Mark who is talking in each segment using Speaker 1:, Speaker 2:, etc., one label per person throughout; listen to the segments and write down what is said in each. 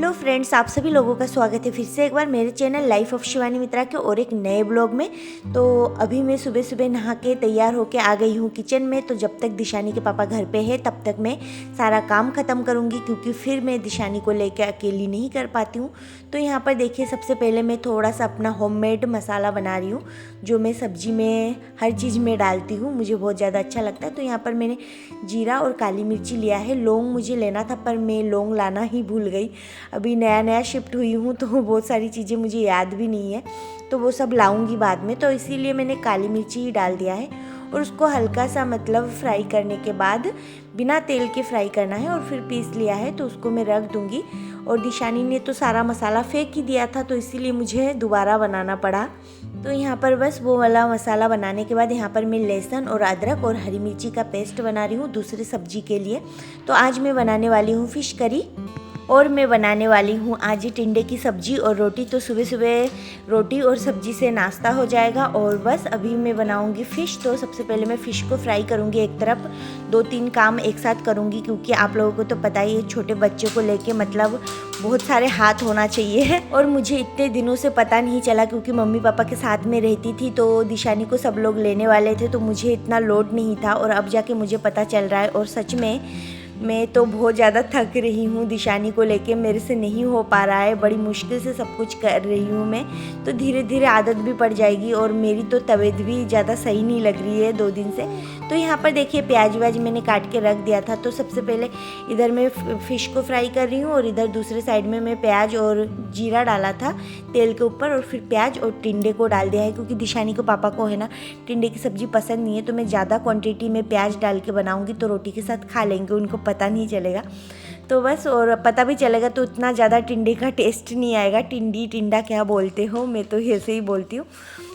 Speaker 1: Hello friends, आप सभी लोगों का स्वागत है फिर से एक बार मेरे चैनल लाइफ ऑफ शिवानी मित्रा के और एक नए ब्लॉग में। तो अभी मैं सुबह सुबह नहा के तैयार होके आ गई हूँ किचन में। तो जब तक दिशानी के पापा घर पे है तब तक मैं सारा काम ख़त्म करूँगी, क्योंकि फिर मैं दिशानी को लेकर अकेली नहीं कर पाती हूँ। तो यहाँ पर देखिए, सबसे पहले मैं थोड़ा सा अपना होममेड मसाला बना रही हूँ, जो मैं सब्जी में हर चीज़ में डालती हूँ, मुझे बहुत ज़्यादा अच्छा लगता है। तो यहाँ पर मैंने जीरा और काली मिर्ची लिया है। लौंग मुझे लेना था पर मैं लौंग लाना ही भूल गई। अभी नया नया शिफ्ट हुई हूँ तो बहुत सारी चीज़ें मुझे याद भी नहीं है, तो वो सब लाऊंगी बाद में। तो इसीलिए मैंने काली मिर्ची ही डाल दिया है और उसको हल्का सा मतलब फ्राई करने के बाद बिना तेल के फ्राई करना है और फिर पीस लिया है, तो उसको मैं रख दूँगी। और दिशानी ने तो सारा मसाला फेंक ही दिया था, तो इसीलिए मुझे दोबारा बनाना पड़ा। तो यहाँ पर बस वो वाला मसाला बनाने के बाद यहाँ पर मैं लहसुन और अदरक और हरी मिर्ची का पेस्ट बना रही हूँ दूसरी सब्जी के लिए। तो आज मैं बनाने वाली हूँ फ़िश करी और मैं बनाने वाली हूँ आज टिंडे की सब्जी और रोटी। तो सुबह सुबह रोटी और सब्जी से नाश्ता हो जाएगा। और बस अभी मैं बनाऊँगी फ़िश। तो सबसे पहले मैं फ़िश को फ्राई करूँगी एक तरफ, 2-3 काम एक साथ करूँगी, क्योंकि आप लोगों को तो पता ही है छोटे बच्चों को लेके मतलब बहुत सारे हाथ होना चाहिए। और मुझे इतने दिनों से पता नहीं चला, क्योंकि मम्मी पापा के साथ में रहती थी तो दिशानी को सब लोग लेने वाले थे, तो मुझे इतना लोड नहीं था। और अब जाके मुझे पता चल रहा है और सच में मैं तो बहुत ज़्यादा थक रही हूँ दिशानी को लेके, मेरे से नहीं हो पा रहा है, बड़ी मुश्किल से सब कुछ कर रही हूँ मैं। तो धीरे धीरे आदत भी पड़ जाएगी। और मेरी तो तबीयत भी ज़्यादा सही नहीं लग रही है 2 दिन से। तो यहाँ पर देखिए, प्याज व्याज मैंने काट के रख दिया था। तो सबसे पहले इधर मैं फ़िश को फ्राई कर रही हूँ और इधर दूसरे साइड में मैं प्याज और जीरा डाला था तेल के ऊपर, और फिर प्याज और टिंडे को डाल दिया है, क्योंकि दिशानी को पापा को है ना टिंडे की सब्ज़ी पसंद नहीं है। तो मैं ज़्यादा क्वांटिटी में प्याज डाल के बनाऊँगी तो रोटी के साथ खा लेंगे, उनको पता नहीं चलेगा। तो बस, और पता भी चलेगा तो उतना ज़्यादा टिंडे का टेस्ट नहीं आएगा। टिंडी टिंडा क्या बोलते हो, मैं तो ऐसे ही बोलती हूँ।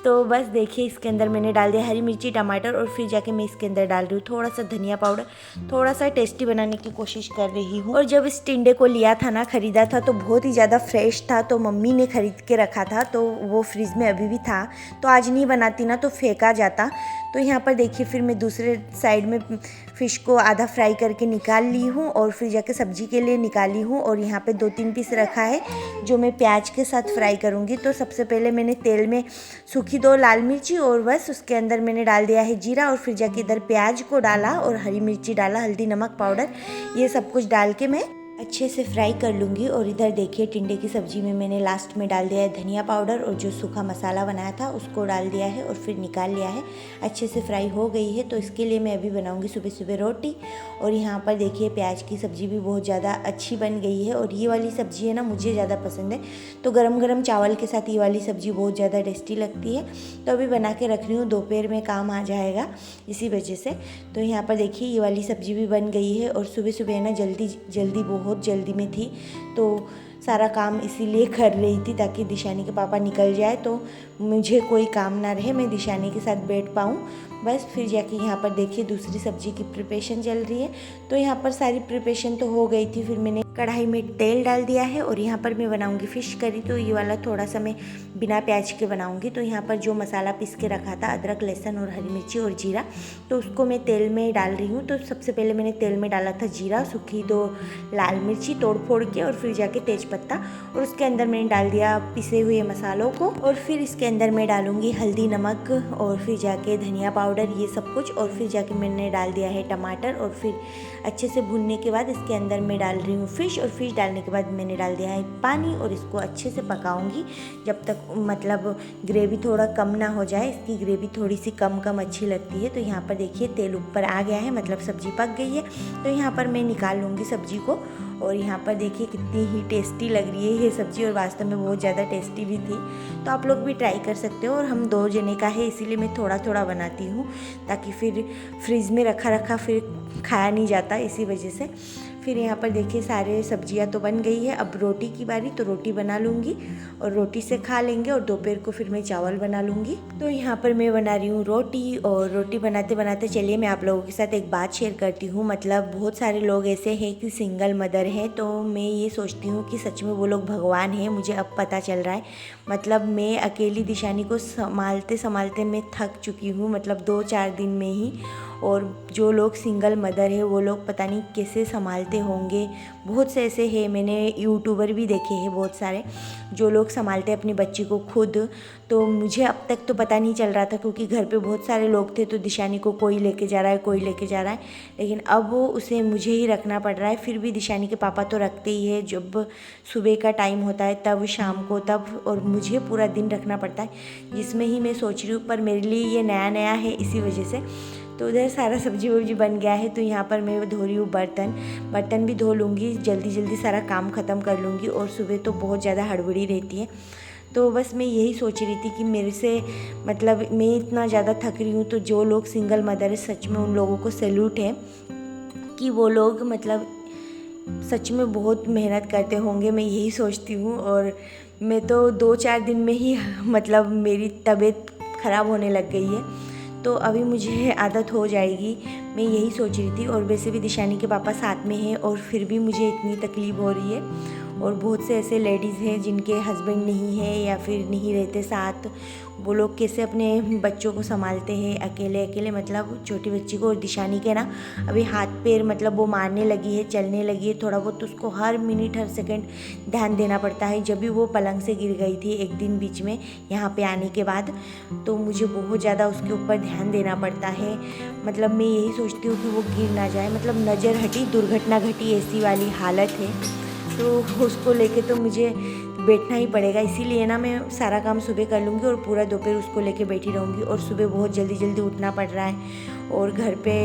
Speaker 1: तो बस देखिए, इसके अंदर मैंने डाल दिया हरी मिर्ची टमाटर, और फिर जाके मैं इसके अंदर डाल रही हूँ थोड़ा सा धनिया पाउडर। थोड़ा सा टेस्टी बनाने की कोशिश कर रही हूँ। और जब इस टिंडे को लिया था ना, ख़रीदा था, तो बहुत ही ज़्यादा फ्रेश था। तो मम्मी ने ख़रीद के रखा था, तो वो फ्रिज में अभी भी था। तो आज नहीं बनाती ना तो फेंका जाता। तो यहाँ पर देखिए, फिर मैं दूसरे साइड में फ़िश को आधा फ्राई करके निकाल ली हूँ और फिर जाके सब्जी के लिए निकाली हूँ। और यहाँ पे 2-3 पीस रखा है जो मैं प्याज के साथ फ्राई करूँगी। तो सबसे पहले मैंने तेल में सूखी 2 लाल मिर्ची और बस उसके अंदर मैंने डाल दिया है जीरा, और फिर जाके इधर प्याज को डाला और हरी मिर्ची डाला, हल्दी नमक पाउडर ये सब कुछ डाल के मैं अच्छे से फ्राई कर लूँगी। और इधर देखिए, टिंडे की सब्ज़ी में मैंने लास्ट में डाल दिया है धनिया पाउडर, और जो सूखा मसाला बनाया था उसको डाल दिया है और फिर निकाल लिया है। अच्छे से फ्राई हो गई है। तो इसके लिए मैं अभी बनाऊँगी सुबह सुबह रोटी। और यहाँ पर देखिए, प्याज की सब्ज़ी भी बहुत ज़्यादा अच्छी बन गई है। और ये वाली सब्ज़ी है ना, मुझे ज़्यादा पसंद है, तो गरम गरम चावल के साथ ये वाली सब्ज़ी बहुत ज़्यादा टेस्टी लगती है। तो अभी बना के रख रही हूँ, दोपहर में काम आ जाएगा इसी वजह से। तो यहाँ पर देखिए, ये वाली सब्ज़ी भी बन गई है। और सुबह सुबह ना जल्दी बहुत जल्दी में थी, तो सारा काम इसीलिए कर रही थी ताकि दिशानी के पापा निकल जाए तो मुझे कोई काम ना रहे, मैं दिशानी के साथ बैठ पाऊँ बस। फिर जाके यहाँ पर देखिए, दूसरी सब्ज़ी की प्रिपरेशन चल रही है। तो यहाँ पर सारी प्रिपरेशन तो हो गई थी। फिर मैंने कढ़ाई में तेल डाल दिया है और यहाँ पर मैं बनाऊँगी फ़िश करी। तो ये वाला थोड़ा सा मैं बिना प्याज के बनाऊँगी। तो यहाँ पर जो मसाला पीस के रखा था, अदरक लहसुन और हरी मिर्ची और जीरा, तो उसको मैं तेल में डाल रही हूँ। तो सबसे पहले मैंने तेल में डाला था जीरा, सूखी 2 लाल मिर्ची तोड़ फोड़ के, और फिर जाके तेज़पत्ता, और उसके अंदर मैंने डाल दिया पिसे हुए मसालों को। और फिर इसके अंदर मैं डालूँगी हल्दी नमक और फिर जाके धनिया पाउडर ये सब कुछ। और फिर जाके मैंने डाल दिया है टमाटर। और फिर अच्छे से भूनने के बाद इसके अंदर मैं डाल रही हूँ फ़िश, और फिश डालने के बाद मैंने डाल दिया है पानी, और इसको अच्छे से पकाऊंगी जब तक मतलब ग्रेवी थोड़ा कम ना हो जाए। इसकी ग्रेवी थोड़ी सी कम अच्छी लगती है। तो यहाँ पर देखिए, तेल ऊपर आ गया है, मतलब सब्ज़ी पक गई है। तो यहाँ पर मैं निकाल लूँगी सब्ज़ी को। और यहाँ पर देखिए, कितनी ही टेस्टी लग रही है ये सब्ज़ी, और वास्तव में बहुत ज़्यादा टेस्टी भी थी। तो आप लोग भी ट्राई कर सकते हो। और हम 2 जने का है, इसीलिए मैं थोड़ा थोड़ा बनाती हूँ, ताकि फिर फ्रिज में रखा फिर खाया नहीं जाता, इसी वजह से। फिर यहाँ पर देखिए, सारे सब्जियाँ तो बन गई है। अब रोटी की बारी, तो रोटी बना लूँगी और रोटी से खा लेंगे। और दोपहर को फिर मैं चावल बना लूँगी। तो यहाँ पर मैं बना रही हूँ रोटी। और रोटी बनाते बनाते चलिए मैं आप लोगों के साथ एक बात शेयर करती हूँ। मतलब बहुत सारे लोग ऐसे हैं कि सिंगल मदर हैं, तो मैं ये सोचती हूँ कि सच में वो लोग भगवान हैं। मुझे अब पता चल रहा है। मतलब मैं अकेली दिशानी को संभालते संभालते मैं थक चुकी हूँ, मतलब 2-4 दिन में ही। और जो लोग सिंगल मदर है वो लोग पता नहीं कैसे संभालते होंगे। बहुत से ऐसे हैं, मैंने यूट्यूबर भी देखे हैं बहुत सारे जो लोग संभालते अपनी बच्ची को खुद। तो मुझे अब तक तो पता नहीं चल रहा था क्योंकि घर पे बहुत सारे लोग थे, तो दिशानी को कोई लेके जा रहा है, कोई लेके जा रहा है, लेकिन अब उसे मुझे ही रखना पड़ रहा है। फिर भी दिशानी के पापा तो रखते ही है, जब सुबह का टाइम होता है तब, शाम को तब, और मुझे पूरा दिन रखना पड़ता है, जिसमें ही मैं सोच रही हूँ। पर मेरे लिए ये नया नया है, इसी वजह से। तो उधर सारा सब्जी वब्जी बन गया है, तो यहाँ पर मैं धो रही हूँ बर्तन भी धो लूँगी, जल्दी जल्दी सारा काम ख़त्म कर लूँगी। और सुबह तो बहुत ज़्यादा हड़बड़ी रहती है, तो बस मैं यही सोच रही थी कि मेरे से मतलब मैं इतना ज़्यादा थक रही हूँ, तो जो लोग सिंगल मदर है सच में उन लोगों को सैल्यूट है कि वो लोग मतलब सच में बहुत मेहनत करते होंगे, मैं यही सोचती हूँ। और मैं तो 2-4 दिन में ही मतलब मेरी तबीयत ख़राब होने लग गई है, तो अभी मुझे आदत हो जाएगी, मैं यही सोच रही थी। और वैसे भी दिशानी के पापा साथ में हैं और फिर भी मुझे इतनी तकलीफ़ हो रही है। और बहुत से ऐसे लेडीज़ हैं जिनके हस्बैंड नहीं है या फिर नहीं रहते साथ, वो लोग कैसे अपने बच्चों को संभालते हैं अकेले अकेले, मतलब छोटी बच्ची को। और दिशानी के ना अभी हाथ पैर मतलब वो मारने लगी है, चलने लगी है थोड़ा बहुत, तो उसको हर मिनट हर सेकंड ध्यान देना पड़ता है। जब भी वो पलंग से गिर गई थी एक दिन बीच में यहाँ पे आने के बाद, तो मुझे बहुत ज़्यादा उसके ऊपर ध्यान देना पड़ता है। मतलब मैं यही सोचती हूँ कि वो गिर ना जाए, मतलब नज़र हटी दुर्घटना घटी ऐसी वाली हालत है, तो उसको लेके तो मुझे बैठना ही पड़ेगा। इसीलिए ना मैं सारा काम सुबह कर लूँगी और पूरा दोपहर उसको लेके बैठी रहूँगी। और सुबह बहुत जल्दी जल्दी उठना पड़ रहा है, और घर पे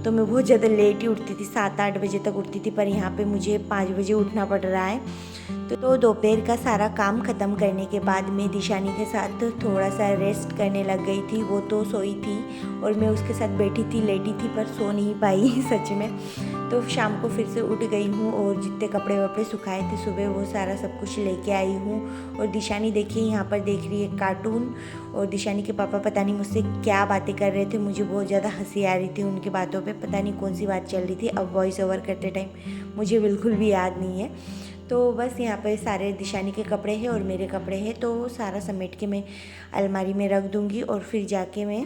Speaker 1: तो मैं बहुत ज़्यादा लेट ही उठती थी, 7-8 बजे तक उठती थी, पर यहाँ पे मुझे 5 बजे उठना पड़ रहा है। तो दोपहर का सारा काम ख़त्म करने के बाद मैं दिशानी के साथ थोड़ा सा रेस्ट करने लग गई थी। वो तो सोई थी और मैं उसके साथ बैठी थी, लेटी थी, पर सो नहीं पाई सच में। तो शाम को फिर से उठ गई हूँ और जितने कपड़े वपड़े सुखाए थे सुबह वो सारा सब कुछ लेके आई हूँ। और दिशानी देखिए यहाँ पर देख रही है कार्टून, और दिशानी के पापा पता नहीं मुझसे क्या बातें कर रहे थे, मुझे बहुत ज़्यादा हंसी आ रही थी उनकी बातों पे, पता नहीं कौन सी बात चल रही थी। अब वॉइस ओवर करते टाइम मुझे बिल्कुल भी याद नहीं है। तो बस यहाँ पे सारे दिशानी के कपड़े हैं और मेरे कपड़े हैं, तो सारा समेट के मैं अलमारी में रख दूँगी। और फिर जाके मैं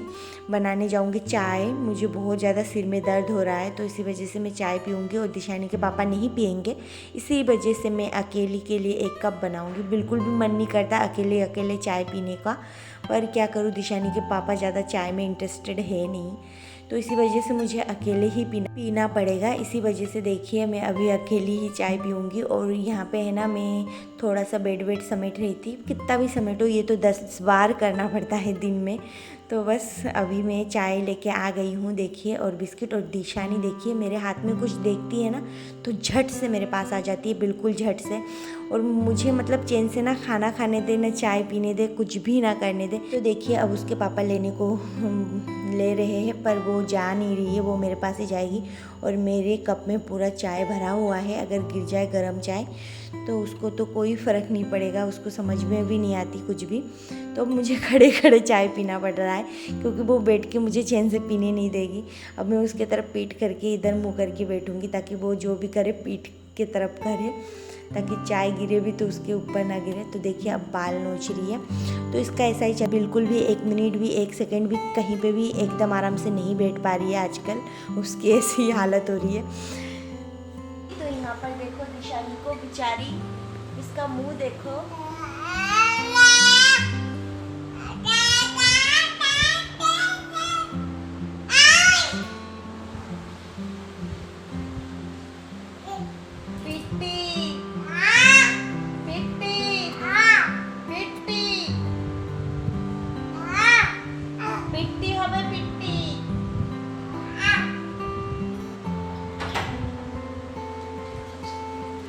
Speaker 1: बनाने जाऊँगी चाय। मुझे बहुत ज़्यादा सिर में दर्द हो रहा है, तो इसी वजह से मैं चाय पीऊँगी और दिशानी के पापा नहीं पियेंगे, इसी वजह से मैं अकेली के लिए 1 कप बनाऊँगी। बिल्कुल भी मन नहीं करता अकेले अकेले चाय पीने का, पर क्या करूँ, दिशानी के पापा ज़्यादा चाय में इंटरेस्टेड है नहीं, तो इसी वजह से मुझे अकेले ही पीना पड़ेगा। इसी वजह से देखिए मैं अभी अकेली ही चाय पीऊँगी। और यहाँ पे है ना मैं थोड़ा सा बेड वेड समेट रही थी, कितना भी समेटो ये तो 10 बार करना पड़ता है दिन में। तो बस अभी मैं चाय लेके आ गई हूँ देखिए, और बिस्किट। और दिशानी देखिए मेरे हाथ में कुछ देखती है ना तो झट से मेरे पास आ जाती है, बिल्कुल झट से, और मुझे मतलब चैन से ना खाना खाने दे, ना चाय पीने दे, कुछ भी ना करने दे। तो देखिए अब उसके पापा लेने को ले रहे हैं, पर वो जा नहीं रही है, वो मेरे पास ही जाएगी। और मेरे कप में पूरा चाय भरा हुआ है, अगर गिर जाए गर्म चाय तो उसको तो कोई फ़र्क नहीं पड़ेगा, उसको समझ में भी नहीं आती कुछ भी। तो मुझे खड़े खड़े चाय पीना पड़ रहा है क्योंकि वो बैठ के मुझे चैन से पीने नहीं देगी। अब मैं उसके तरफ पीठ करके इधर मुँह करके बैठूँगी ताकि वो जो भी करे पीठ के तरफ करे, ताकि चाय गिरे भी तो उसके ऊपर ना गिरे। तो देखिए अब बाल नोच रही है, तो इसका ऐसा ही चल, बिल्कुल भी 1 मिनट भी 1 सेकंड भी कहीं पे भी एकदम आराम से नहीं बैठ पा रही है आजकल, उसकी ऐसी हालत हो रही है। तो यहाँ पर देखो दिशानी को बेचारी, इसका मुंह देखो,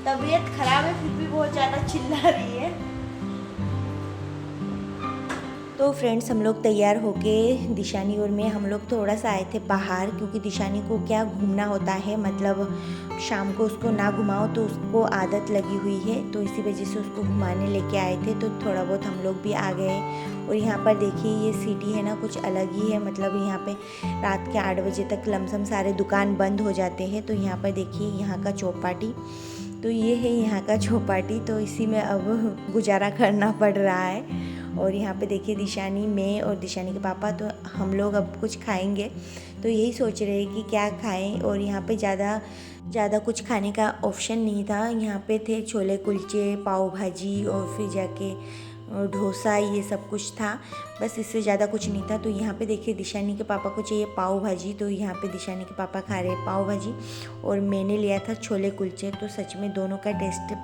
Speaker 1: तबीयत खराब है फिर भी बहुत ज़्यादा चिल्ला रही है। तो फ्रेंड्स हम लोग तैयार होके दिशानी और मैं हम लोग थोड़ा सा आए थे बाहर, क्योंकि दिशानी को क्या घूमना होता है, मतलब शाम को उसको ना घुमाओ तो उसको आदत लगी हुई है, तो इसी वजह से उसको घुमाने लेके आए थे। तो थोड़ा बहुत हम लोग भी आ गए। और यहाँ पर देखिए ये सिटी है ना कुछ अलग ही है, मतलब यहाँ पे रात के 8 बजे तक लमसम सारे दुकान बंद हो जाते हैं। तो यहाँ पर देखिए यहाँ का चौपाटी, तो ये है यहाँ का चौपाटी, तो इसी में अब गुजारा करना पड़ रहा है। और यहाँ पे देखिए दिशानी, मैं और दिशानी के पापा, तो हम लोग अब कुछ खाएंगे। तो यही सोच रहे हैं कि क्या खाएं। और यहाँ पे ज़्यादा कुछ खाने का ऑप्शन नहीं था। यहाँ पे थे छोले कुलचे, पाव भाजी और फिर जाके डोसा, ये सब कुछ था, बस इससे ज़्यादा कुछ नहीं था। तो यहाँ पे देखिए दिशानी के पापा को चाहिए पाव भाजी, तो यहाँ पे दिशानी के पापा खा रहे हैं पाव भाजी और मैंने लिया था छोले कुलचे। तो सच में दोनों का टेस्ट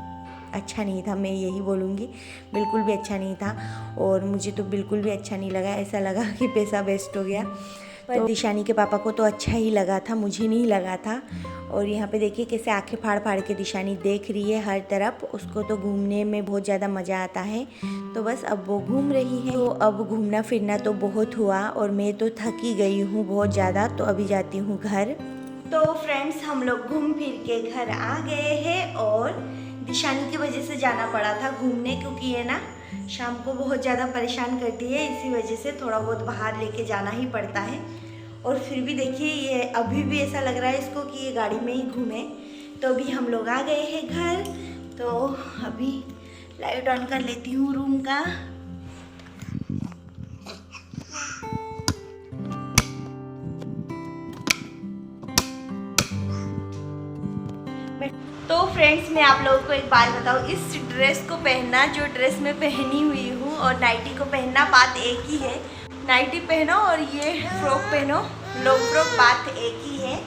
Speaker 1: अच्छा नहीं था, मैं यही बोलूँगी, बिल्कुल भी अच्छा नहीं था। और मुझे तो बिल्कुल भी अच्छा नहीं लगा, ऐसा लगा कि पैसा वेस्ट हो गया। पर दिशानी के पापा को तो अच्छा ही लगा था, मुझे नहीं लगा था। और यहाँ पे देखिए कैसे आंखें फाड़ फाड़ के दिशानी देख रही है हर तरफ। उसको तो घूमने में बहुत ज़्यादा मज़ा आता है, तो बस अब वो घूम रही है। तो अब घूमना फिरना तो बहुत हुआ और मैं तो थक ही गई हूँ बहुत ज़्यादा। तो अभी जाती हूँ घर। तो फ्रेंड्स, हम लोग घूम फिर के घर आ गए हैं और दिशानी की वजह से जाना पड़ा था घूमने, क्योंकि ये ना शाम को बहुत ज़्यादा परेशान करती है, इसी वजह से थोड़ा बहुत बाहर लेके जाना ही पड़ता है। और फिर भी देखिए ये अभी भी ऐसा लग रहा है इसको कि ये गाड़ी में ही घूमे। तो अभी हम लोग आ गए हैं घर। तो अभी लाइट ऑन कर लेती हूँ रूम का। तो फ्रेंड्स, मैं आप लोगों को एक बात बताऊँ, इस ड्रेस को पहनना, जो ड्रेस मैं पहनी हुई हूँ, और नाइटी को पहनना बात एक ही है। नाइटी पहनो और ये फ्रॉक पहनो, लॉन्ग फ्रॉक, बात एक ही है।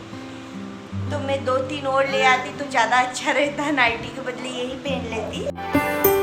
Speaker 1: तो मैं 2-3 और ले आती तो ज़्यादा अच्छा रहता, नाइटी के बदले यही पहन लेती।